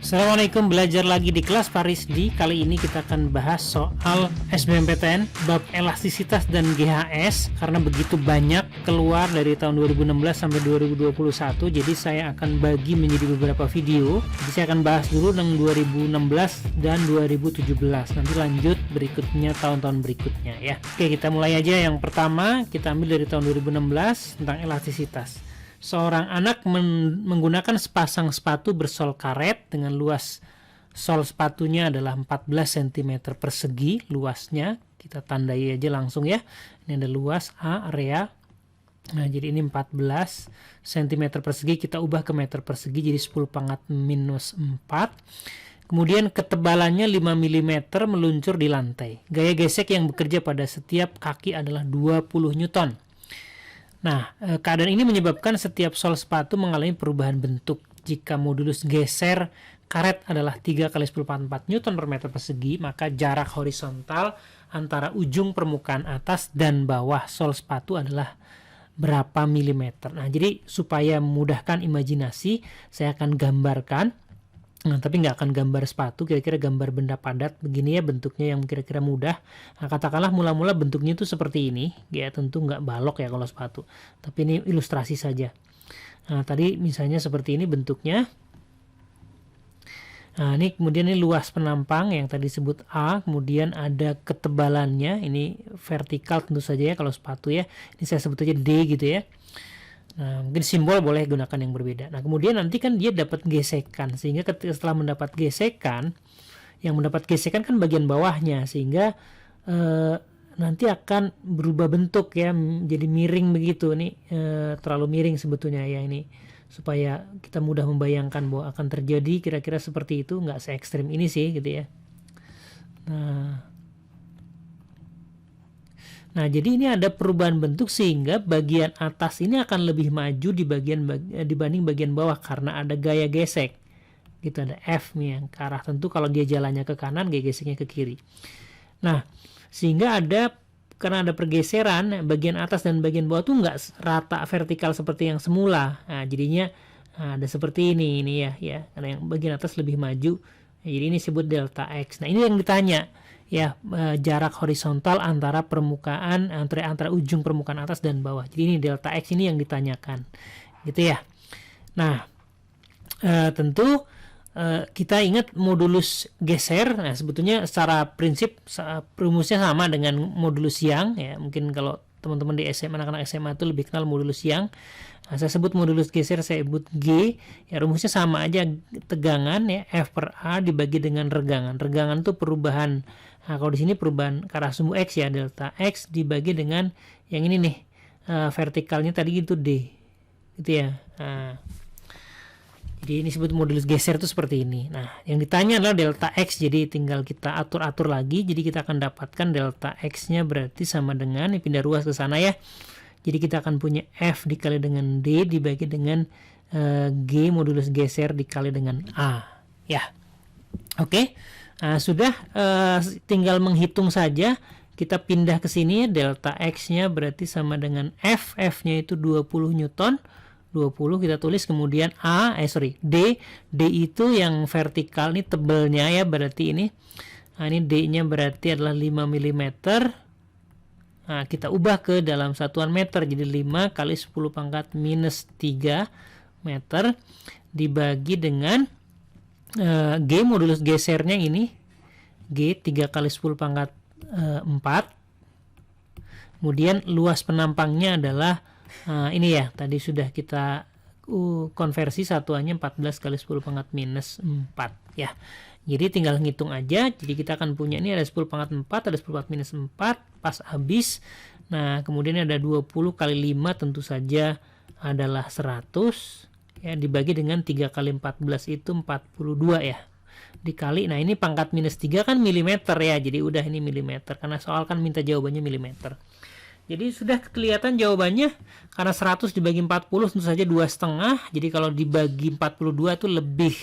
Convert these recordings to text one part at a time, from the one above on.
Assalamualaikum, belajar lagi di kelas Parisdi. Kali ini kita akan bahas soal SBMPTN bab elastisitas dan GHS karena begitu banyak keluar dari tahun 2016 sampai 2021. Jadi saya akan bagi menjadi beberapa video. Jadi saya akan bahas dulu dengan 2016 dan 2017. Nanti lanjut berikutnya tahun-tahun berikutnya ya. Oke, kita mulai aja. Yang pertama kita ambil dari tahun 2016 tentang elastisitas. Seorang anak menggunakan sepasang sepatu bersol karet dengan luas sol sepatunya adalah 14 cm persegi luasnya. Kita tandai aja langsung ya. Ini ada luas A, area. Nah, jadi ini 14 cm persegi. Kita ubah ke meter persegi jadi 10⁻⁴. Kemudian ketebalannya 5 mm meluncur di lantai. Gaya gesek yang bekerja pada setiap kaki adalah 20 Newton. Nah, keadaan ini menyebabkan setiap sol sepatu mengalami perubahan bentuk. Jika modulus geser karet adalah 3 × 10⁴ Newton per meter persegi, maka jarak horizontal antara ujung permukaan atas dan bawah sol sepatu adalah berapa milimeter. Nah, jadi supaya memudahkan imajinasi, saya akan gambarkan. Nah, tapi nggak akan gambar sepatu, kira-kira gambar benda padat begini ya bentuknya yang kira-kira mudah. Nah, katakanlah mula-mula bentuknya itu seperti ini, ya tentu nggak balok ya kalau sepatu, tapi ini ilustrasi saja. Nah, tadi misalnya seperti ini bentuknya. Nah, ini kemudian ini luas penampang yang tadi disebut A, kemudian ada ketebalannya, ini vertikal tentu saja ya kalau sepatu ya. Ini saya sebut aja D gitu ya. Nah, mungkin simbol boleh gunakan yang berbeda. Nah, kemudian nanti kan dia dapat gesekan, sehingga setelah mendapat gesekan, yang mendapat gesekan kan bagian bawahnya, sehingga nanti akan berubah bentuk ya, jadi miring begitu. Ini terlalu miring sebetulnya ya ini, supaya kita mudah membayangkan bahwa akan terjadi kira-kira seperti itu, nggak se ekstrim ini sih gitu ya. Nah, jadi ini ada perubahan bentuk sehingga bagian atas ini akan lebih maju dibanding bagian bawah karena ada gaya gesek. Gitu, ada F nih yang ke arah, tentu kalau dia jalannya ke kanan, gaya geseknya ke kiri. Nah, sehingga karena ada pergeseran, bagian atas dan bagian bawah tuh nggak rata vertikal seperti yang semula. Nah, jadinya ada seperti ini ya, karena yang bagian atas lebih maju. Jadi ini disebut delta X. Nah, ini yang ditanya. Ya, jarak horizontal antara permukaan antara ujung permukaan atas dan bawah. Jadi ini delta X ini yang ditanyakan, gitu ya. Nah, tentu kita ingat modulus geser. Nah, sebetulnya secara prinsip rumusnya sama dengan modulus Young ya. Mungkin kalau teman-teman di SMA, anak-anak SMA itu lebih kenal modulus Young. Nah, saya sebut modulus geser, saya sebut G. Ya, rumusnya sama aja, tegangan ya F per A dibagi dengan regangan. Regangan itu perubahan. Nah, kalau di sini perubahan ke arah sumbu X ya, delta X dibagi dengan yang ini nih, vertikalnya tadi itu D, gitu ya. Nah, jadi ini disebut modulus geser itu seperti ini. Nah, yang ditanya adalah delta X, jadi tinggal kita atur-atur lagi. Jadi kita akan dapatkan delta X-nya berarti sama dengan, ini pindah ruas ke sana ya. Jadi kita akan punya F dikali dengan D dibagi dengan G modulus geser dikali dengan A, ya. Oke. Nah, sudah tinggal menghitung saja. Kita pindah ke sini, delta X-nya berarti sama dengan F. F-nya itu 20 Newton. 20 kita tulis, kemudian D. D itu yang vertikal, ini tebelnya ya, berarti ini. Nah, ini D-nya berarti adalah 5 mm. Nah, kita ubah ke dalam satuan meter. Jadi 5 × 10⁻³ meter dibagi dengan G modulus gesernya ini G 3 × 10⁻⁴. Kemudian luas penampangnya adalah ini ya, tadi sudah kita konversi satuannya 14 × 10⁻⁴ ya. Jadi tinggal ngitung aja. Jadi kita akan punya ini ada 10⁻⁴, ada 10⁻⁴, pas habis. Nah, kemudian ada 20 × 5 tentu saja adalah 100 ya, dibagi dengan 3 × 14 itu 42 ya. Dikali, nah ini pangkat -3 kan milimeter ya, jadi udah ini milimeter karena soal kan minta jawabannya milimeter. Jadi sudah kelihatan jawabannya, karena 100 dibagi 40 tentu saja 2,5. Jadi kalau dibagi 42 itu lebih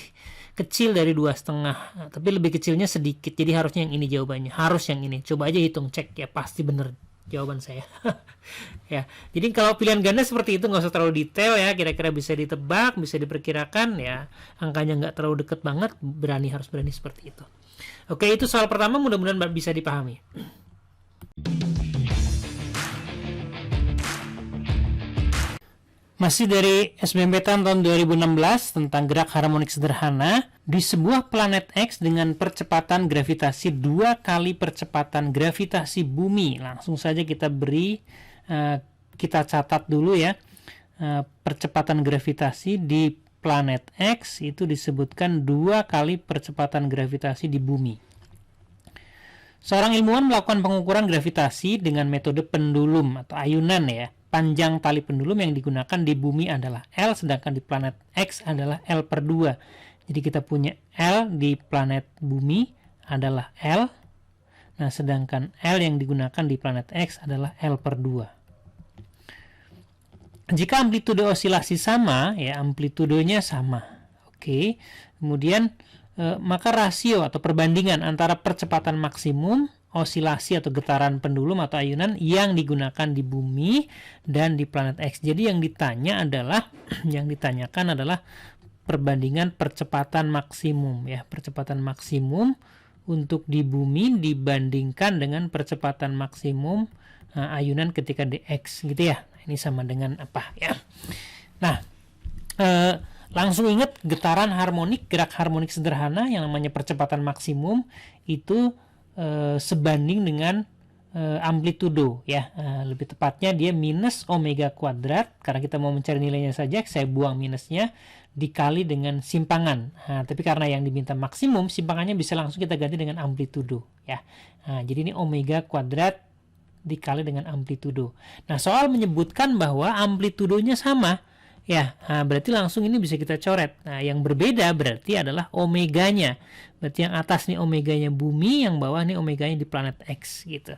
kecil dari 2,5. Nah, tapi lebih kecilnya sedikit, jadi harusnya yang ini jawabannya, harus yang ini. Coba aja hitung, cek ya, pasti bener jawaban saya. Ya, jadi kalau pilihan ganda seperti itu nggak usah terlalu detail ya, kira-kira bisa ditebak, bisa diperkirakan ya, angkanya nggak terlalu deket banget, harus berani seperti itu. Oke, itu soal pertama, mudah-mudahan bisa dipahami. Masih dari SBMPTN tahun 2016 tentang gerak harmonik sederhana di sebuah planet X dengan percepatan gravitasi 2 kali percepatan gravitasi bumi. Langsung saja kita beri, kita catat dulu ya, percepatan gravitasi di planet X itu disebutkan 2 kali percepatan gravitasi di bumi. Seorang ilmuwan melakukan pengukuran gravitasi dengan metode pendulum atau ayunan ya. Panjang tali pendulum yang digunakan di bumi adalah L, sedangkan di planet X adalah L per 2. Jadi kita punya L di planet bumi adalah L. Nah, sedangkan L yang digunakan di planet X adalah L per 2. Jika amplitude osilasi sama, ya amplitudenya sama. Oke. Kemudian maka rasio atau perbandingan antara percepatan maksimum osilasi atau getaran pendulum atau ayunan yang digunakan di bumi dan di planet X. Jadi yang ditanyakan adalah perbandingan percepatan maksimum ya, percepatan maksimum untuk di bumi dibandingkan dengan percepatan maksimum ayunan ketika di X gitu ya. Ini sama dengan apa ya? Nah, langsung ingat getaran harmonik, gerak harmonik sederhana yang namanya percepatan maksimum itu sebanding dengan amplitudo ya, lebih tepatnya dia minus omega kuadrat, karena kita mau mencari nilainya saja saya buang minusnya, dikali dengan simpangan. Tapi karena yang diminta maksimum, simpangannya bisa langsung kita ganti dengan amplitudo ya. Jadi ini omega kuadrat dikali dengan amplitudo. Nah, soal menyebutkan bahwa amplitudonya sama ya, berarti langsung ini bisa kita coret. Nah, yang berbeda berarti adalah omeganya. Berarti yang atas nih omeganya bumi, yang bawah nih omeganya di planet X gitu.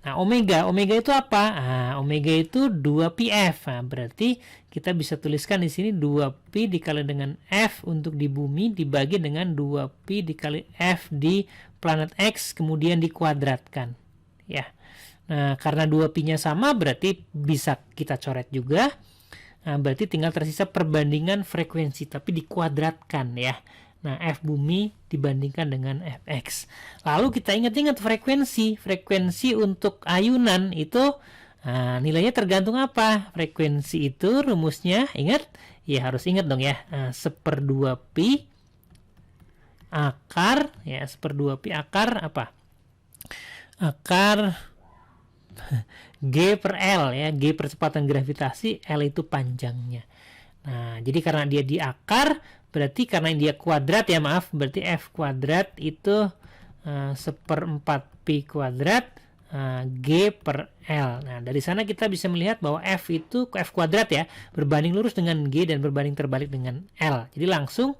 Nah, omega itu apa? Omega itu 2πf. Nah, berarti kita bisa tuliskan di sini 2pi dikali dengan F untuk di bumi dibagi dengan 2pi dikali F di planet X kemudian dikuadratkan. Ya. Nah, karena 2pi-nya sama berarti bisa kita coret juga. Nah, berarti tinggal tersisa perbandingan frekuensi tapi dikuadratkan ya. Nah, F bumi dibandingkan dengan Fx. Lalu kita ingat-ingat frekuensi untuk ayunan itu nilainya tergantung apa? Frekuensi itu rumusnya ingat? Ya harus ingat dong ya. 1/2pi akar ya, 1/2pi akar apa? Akar G per L ya, G percepatan gravitasi, L itu panjangnya. Nah, jadi karena dia di akar, berarti karena dia kuadrat ya, berarti F kuadrat itu 1/4pi kuadrat G per L. Nah, dari sana kita bisa melihat bahwa F itu F kuadrat ya, berbanding lurus dengan G dan berbanding terbalik dengan L. Jadi langsung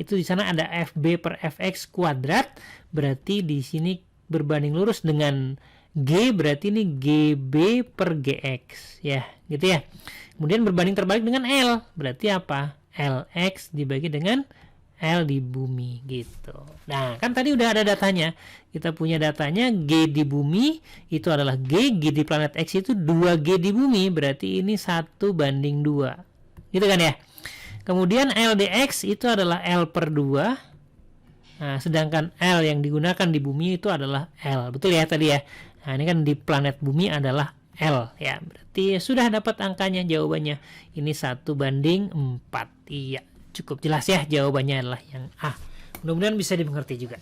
itu di sana ada FB per Fx kuadrat, berarti di sini berbanding lurus dengan G, berarti ini GB per GX ya, gitu ya. Kemudian berbanding terbalik dengan L, berarti apa? LX dibagi dengan L di bumi gitu. Nah, kan tadi udah ada datanya. Kita punya datanya G di bumi itu adalah G di planet X itu 2G di bumi, berarti ini 1/2. Gitu kan ya? Kemudian LDX itu adalah L per 2. Nah, sedangkan L yang digunakan di bumi itu adalah L. Betul ya tadi ya? Nah, ini kan di planet bumi adalah L ya. Berarti sudah dapat angkanya, jawabannya. Ini 1/4. Iya, cukup jelas ya, jawabannya adalah yang A. Mudah-mudahan bisa dimengerti juga.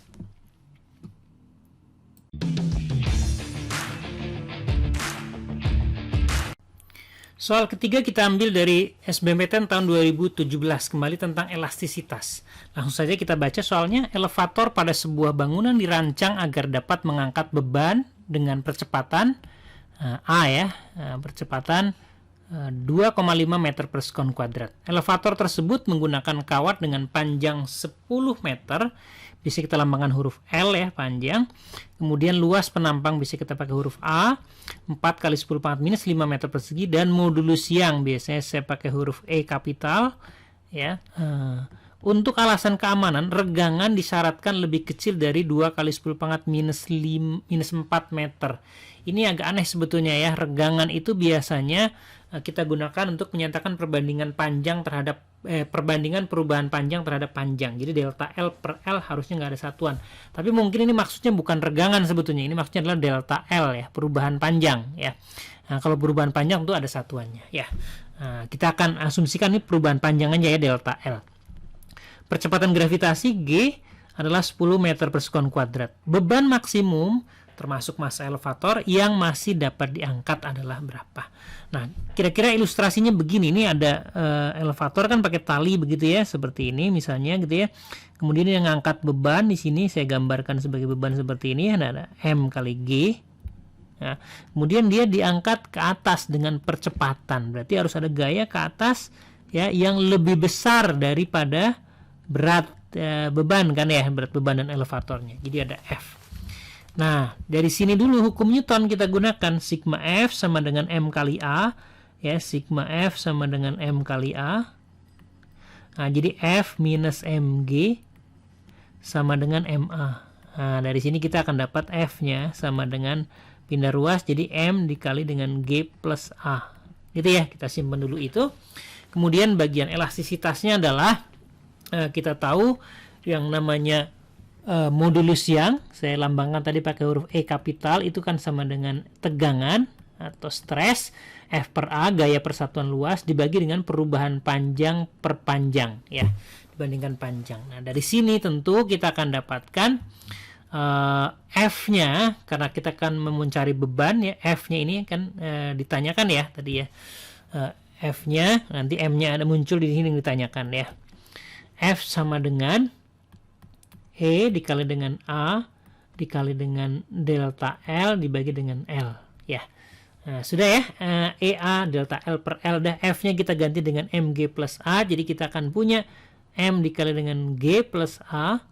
Soal ketiga kita ambil dari SBMPTN tahun 2017, kembali tentang elastisitas. Langsung saja kita baca soalnya. Elevator pada sebuah bangunan dirancang agar dapat mengangkat beban dengan percepatan A ya, percepatan 2,5 meter per sekon kuadrat. Elevator tersebut menggunakan kawat dengan panjang 10 meter, bisa kita lambangkan huruf L ya, panjang. Kemudian luas penampang bisa kita pakai huruf A, 4 kali 10 pangkat minus 5 meter persegi, dan modulus yang biasanya saya pakai huruf E kapital ya. Untuk alasan keamanan, regangan disyaratkan lebih kecil dari 2 kali 10 pangkat minus 4 meter. Ini agak aneh sebetulnya ya. Regangan itu biasanya kita gunakan untuk menyatakan perbandingan panjang terhadap perbandingan perubahan panjang terhadap panjang. Jadi delta L per L harusnya nggak ada satuan. Tapi mungkin ini maksudnya bukan regangan sebetulnya. Ini maksudnya adalah delta L ya, perubahan panjang ya. Nah, kalau perubahan panjang itu ada satuannya ya. Nah, kita akan asumsikan ini perubahan panjang aja ya, delta L. Percepatan gravitasi G adalah 10 meter per sekon kuadrat. Beban maksimum termasuk massa elevator yang masih dapat diangkat adalah berapa? Nah, kira-kira ilustrasinya begini. Ini ada elevator kan pakai tali begitu ya, seperti ini misalnya gitu ya. Kemudian yang ngangkat beban di sini saya gambarkan sebagai beban seperti ini, ada M kali G. Nah, kemudian dia diangkat ke atas dengan percepatan. Berarti harus ada gaya ke atas ya yang lebih besar daripada berat beban kan ya, berat beban dan elevatornya. Jadi ada F. Nah, dari sini dulu hukum Newton kita gunakan. Sigma F sama dengan M kali A. Ya, sigma F sama dengan M kali A. Nah, jadi F minus MG sama dengan MA. Nah, dari sini kita akan dapat F-nya sama dengan pindah ruas. Jadi M dikali dengan G plus A. Gitu ya, kita simpan dulu itu. Kemudian bagian elastisitasnya adalah kita tahu yang namanya modulus Young, saya lambangkan tadi pakai huruf E kapital, itu kan sama dengan tegangan atau stres. F per A gaya persatuan luas dibagi dengan perubahan panjang per panjang ya, dibandingkan panjang. Nah, dari sini tentu kita akan dapatkan F-nya, karena kita akan mencari beban ya. F-nya ini kan ditanyakan ya tadi ya. F-nya nanti M-nya ada muncul di sini ditanyakan ya. F sama dengan E dikali dengan A dikali dengan delta L dibagi dengan L ya. Nah, sudah ya, EA delta L per L. Dah, F-nya kita ganti dengan MG plus A. Jadi kita akan punya M dikali dengan G plus A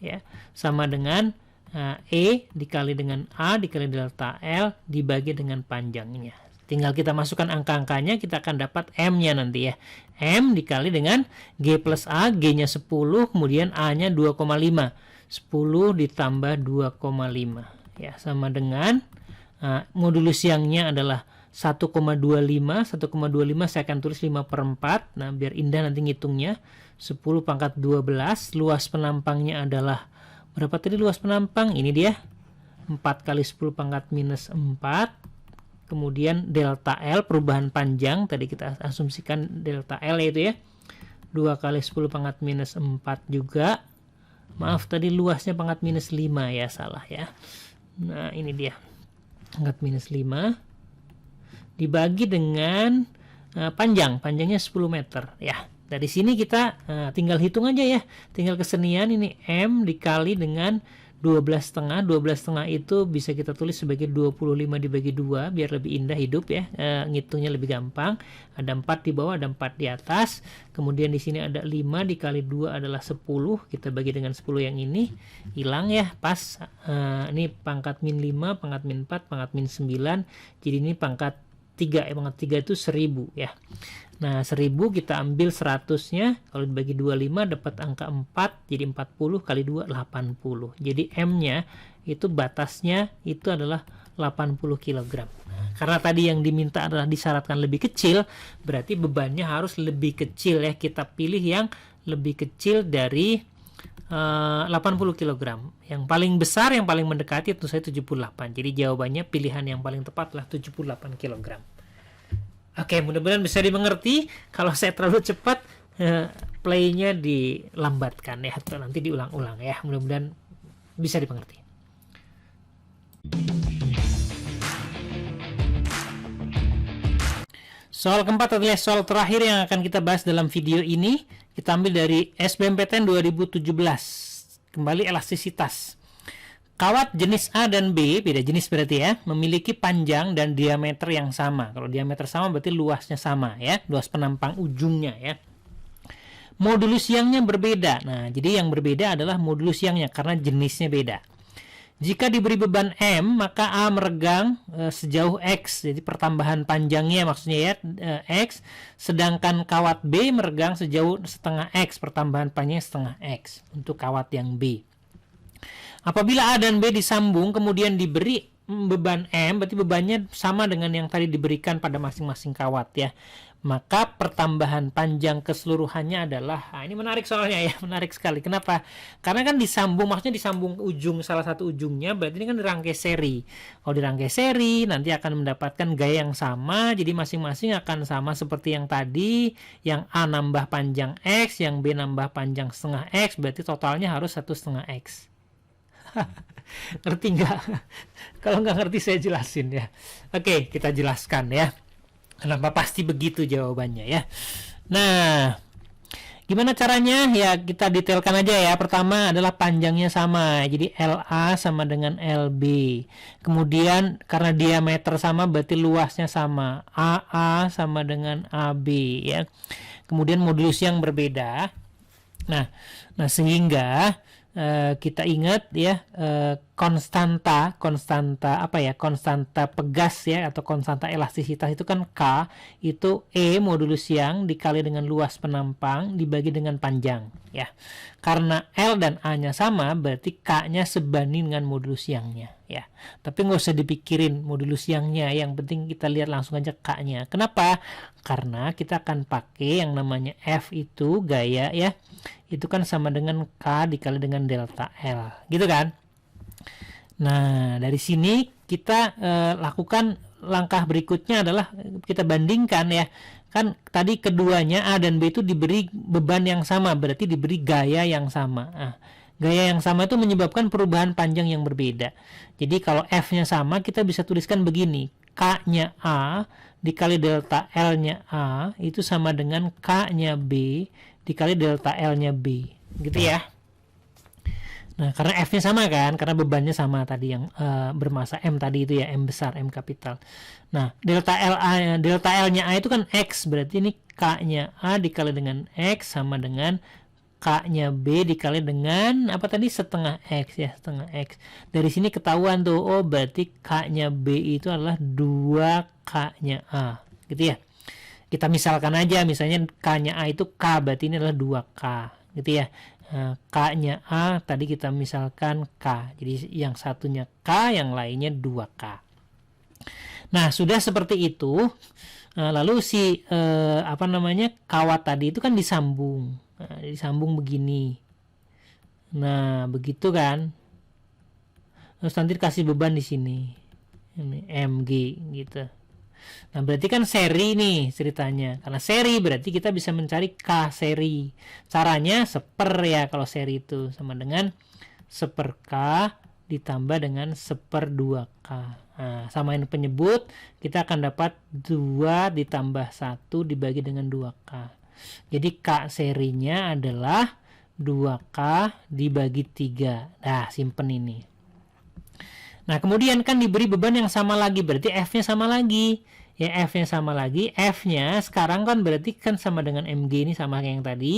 ya, sama dengan E dikali dengan A dikali delta L dibagi dengan panjangnya. Tinggal kita masukkan angka-angkanya, kita akan dapat M-nya nanti ya. M dikali dengan G plus A, G-nya 10, kemudian A-nya 2,5. 10 ditambah 2,5. Ya, sama dengan modulus Young-nya adalah 1,25. 1,25 saya akan tulis 5 per 4. Nah, biar indah nanti ngitungnya. 10 pangkat 12. Luas penampangnya adalah, berapa tadi luas penampang? Ini dia. 4 kali 10 pangkat minus 4. Kemudian delta L perubahan panjang, tadi kita asumsikan delta L itu ya, 2 kali 10 pangkat minus 4 juga. Maaf tadi luasnya pangkat minus 5 ya, salah ya. Nah, ini dia pangkat minus 5 dibagi dengan panjangnya 10 meter ya. Dari sini kita tinggal hitung aja ya, tinggal kesenian. Ini M dikali dengan 12,5. 12,5 itu bisa kita tulis sebagai 25 dibagi 2 biar lebih indah hidup ya, ngitungnya lebih gampang. Ada 4 di bawah, ada 4 di atas. Kemudian di sini ada 5 dikali 2 adalah 10. Kita bagi dengan 10 yang ini, hilang ya, pas. Ini pangkat min 5, pangkat min 4, pangkat min 9. Jadi ini pangkat 3, pangkat 3 itu 1000 ya. Nah, 1000 kita ambil 100-nya, kalau dibagi 25 dapat angka 4, jadi 40 kali 2 80. Jadi M-nya itu batasnya itu adalah 80 kg. Nah, karena tadi yang diminta adalah disyaratkan lebih kecil, berarti bebannya harus lebih kecil ya. Kita pilih yang lebih kecil dari 80 kg. Yang paling besar, yang paling mendekati tentu saya 78. Jadi jawabannya pilihan yang paling tepat adalah 78 kg. Oke, mudah-mudahan bisa dimengerti. Kalau saya terlalu cepat, play-nya dilambatkan ya, atau nanti diulang-ulang ya. Mudah-mudahan bisa dimengerti. Soal keempat adalah soal terakhir yang akan kita bahas dalam video ini. Kita ambil dari SBMPTN 2017. Kembali elastisitas. Kawat jenis A dan B, beda jenis berarti ya, memiliki panjang dan diameter yang sama. Kalau diameter sama berarti luasnya sama ya, luas penampang ujungnya ya. Modulus Young-nya berbeda. Nah, jadi yang berbeda adalah modulus Young-nya karena jenisnya beda. Jika diberi beban M, maka A meregang sejauh X, jadi pertambahan panjangnya maksudnya ya, X, sedangkan kawat B meregang sejauh setengah X, pertambahan panjangnya setengah X untuk kawat yang B. Apabila A dan B disambung kemudian diberi beban M, berarti bebannya sama dengan yang tadi diberikan pada masing-masing kawat ya. Maka pertambahan panjang keseluruhannya adalah, nah ini menarik soalnya ya, menarik sekali. Kenapa? Karena kan disambung, maksudnya disambung ujung, salah satu ujungnya, berarti ini kan dirangkai seri. Kalau dirangkai seri, nanti akan mendapatkan gaya yang sama, jadi masing-masing akan sama seperti yang tadi, yang A nambah panjang X, yang B nambah panjang setengah X, berarti totalnya harus 1,5 X. Ngerti nggak? Kalau nggak ngerti saya jelasin ya. Oke, kita jelaskan ya. Kenapa pasti begitu jawabannya ya. Nah, gimana caranya? Ya kita detailkan aja ya. Pertama adalah panjangnya sama. Jadi LA sama dengan LB. Kemudian karena diameter sama berarti luasnya sama. AA sama dengan AB ya. Kemudian modulus yang berbeda. Nah sehingga kita ingat ya, konstanta pegas ya, atau konstanta elastisitas itu kan K, itu E modulus yang dikali dengan luas penampang dibagi dengan panjang ya. Karena L dan A nya sama, berarti K nya sebanding dengan modulus yang-nya ya. Tapi nggak usah dipikirin modulus yang-nya, yang penting kita lihat langsung aja K nya. Kenapa? Karena kita akan pakai yang namanya F itu gaya ya, itu kan sama dengan K dikali dengan delta L gitu kan. Nah dari sini kita lakukan langkah berikutnya adalah kita bandingkan ya. Kan tadi keduanya A dan B itu diberi beban yang sama, berarti diberi gaya yang sama. Nah, gaya yang sama itu menyebabkan perubahan panjang yang berbeda. Jadi kalau F-nya sama, kita bisa tuliskan begini. K-nya A dikali delta L-nya A itu sama dengan K-nya B dikali delta L-nya B. Gitu ya. Nah, karena F-nya sama kan, karena bebannya sama tadi yang bermasa M tadi itu ya, M besar, M kapital. Nah, delta L-nya A itu kan X, berarti ini K-nya A dikali dengan X sama dengan K-nya B dikali dengan apa tadi, setengah X ya, setengah X. Dari sini ketahuan tuh, oh berarti K-nya B itu adalah 2K-nya A, gitu ya. Kita misalkan aja, misalnya K-nya A itu K, berarti ini adalah 2K, gitu ya. K-nya A tadi kita misalkan K, jadi yang satunya K, yang lainnya 2K. Nah sudah seperti itu, lalu si kawat tadi itu kan disambung, disambung begini. Nah begitu kan, terus nanti kasih beban di sini, ini mg gitu. Nah berarti kan seri nih ceritanya, karena seri berarti kita bisa mencari K seri. Caranya seper ya, kalau seri itu sama dengan seper K ditambah dengan seper 2K. Nah, samain penyebut, kita akan dapat 2 ditambah 1 dibagi dengan 2K. Jadi K serinya adalah 2K dibagi 3. Nah simpen ini. Nah kemudian kan diberi beban yang sama lagi, berarti F-nya sama lagi ya, F-nya sama lagi. F-nya sekarang kan berarti kan sama dengan mg, ini sama kayak yang tadi.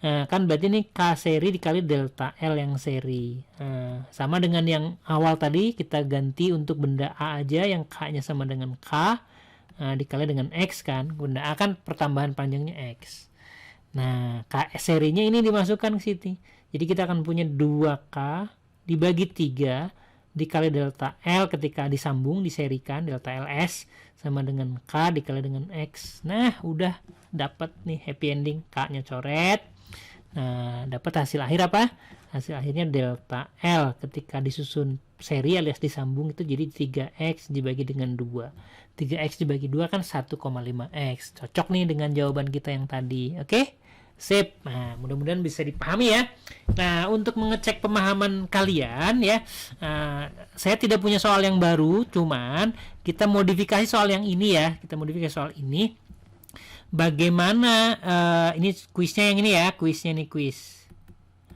Kan berarti ini K seri dikali delta L yang seri. Sama dengan yang awal tadi, kita ganti untuk benda A aja yang K-nya sama dengan K dikali dengan X kan, benda A kan pertambahan panjangnya X. Nah K serinya ini dimasukkan ke sini, jadi kita akan punya 2K dibagi 3 dikali delta L ketika disambung, diserikan, delta LS sama dengan K dikali dengan X. Nah udah dapat nih happy ending, K-nya coret. Nah dapat hasil akhir apa? Hasil akhirnya delta L ketika disusun seri alias disambung itu jadi 3X dibagi dengan 2. 3X dibagi 2 kan 1,5X. Cocok nih dengan jawaban kita yang tadi. Oke? Sip. Nah, mudah-mudahan bisa dipahami ya. Nah, untuk mengecek pemahaman kalian ya, saya tidak punya soal yang baru, cuman kita modifikasi soal yang ini ya. Kita modifikasi soal ini. Bagaimana ini kuisnya yang ini ya, kuisnya nih kuis.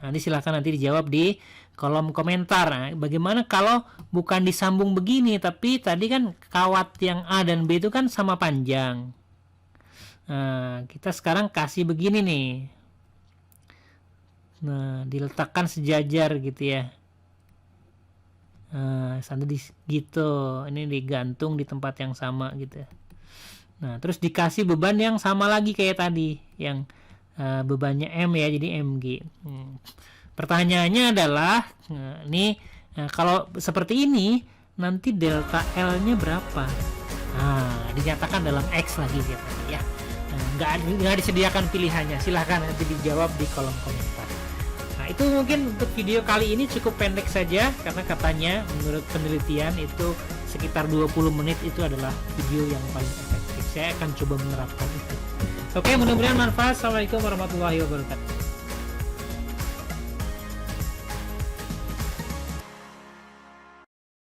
Nanti silahkan nanti dijawab di kolom komentar. Nah, bagaimana kalau bukan disambung begini, tapi tadi kan kawat yang A dan B itu kan sama panjang. Nah, kita sekarang kasih begini nih. Nah, diletakkan sejajar gitu ya. Nah, sampai gitu. Ini digantung di tempat yang sama gitu. Nah, terus dikasih beban yang sama lagi kayak tadi, yang bebannya M ya, jadi mg. Pertanyaannya adalah, kalau seperti ini, nanti delta L-nya berapa? Nah, dinyatakan dalam X lagi katanya ya. Nah, nggak disediakan pilihannya, silahkan nanti dijawab di kolom komentar. Nah, itu mungkin untuk video kali ini cukup pendek saja, karena katanya menurut penelitian itu sekitar 20 menit itu adalah video yang paling efektif. Saya akan coba menerapkan itu. Oke, mudah-mudahan manfaat. Assalamualaikum warahmatullahi wabarakatuh.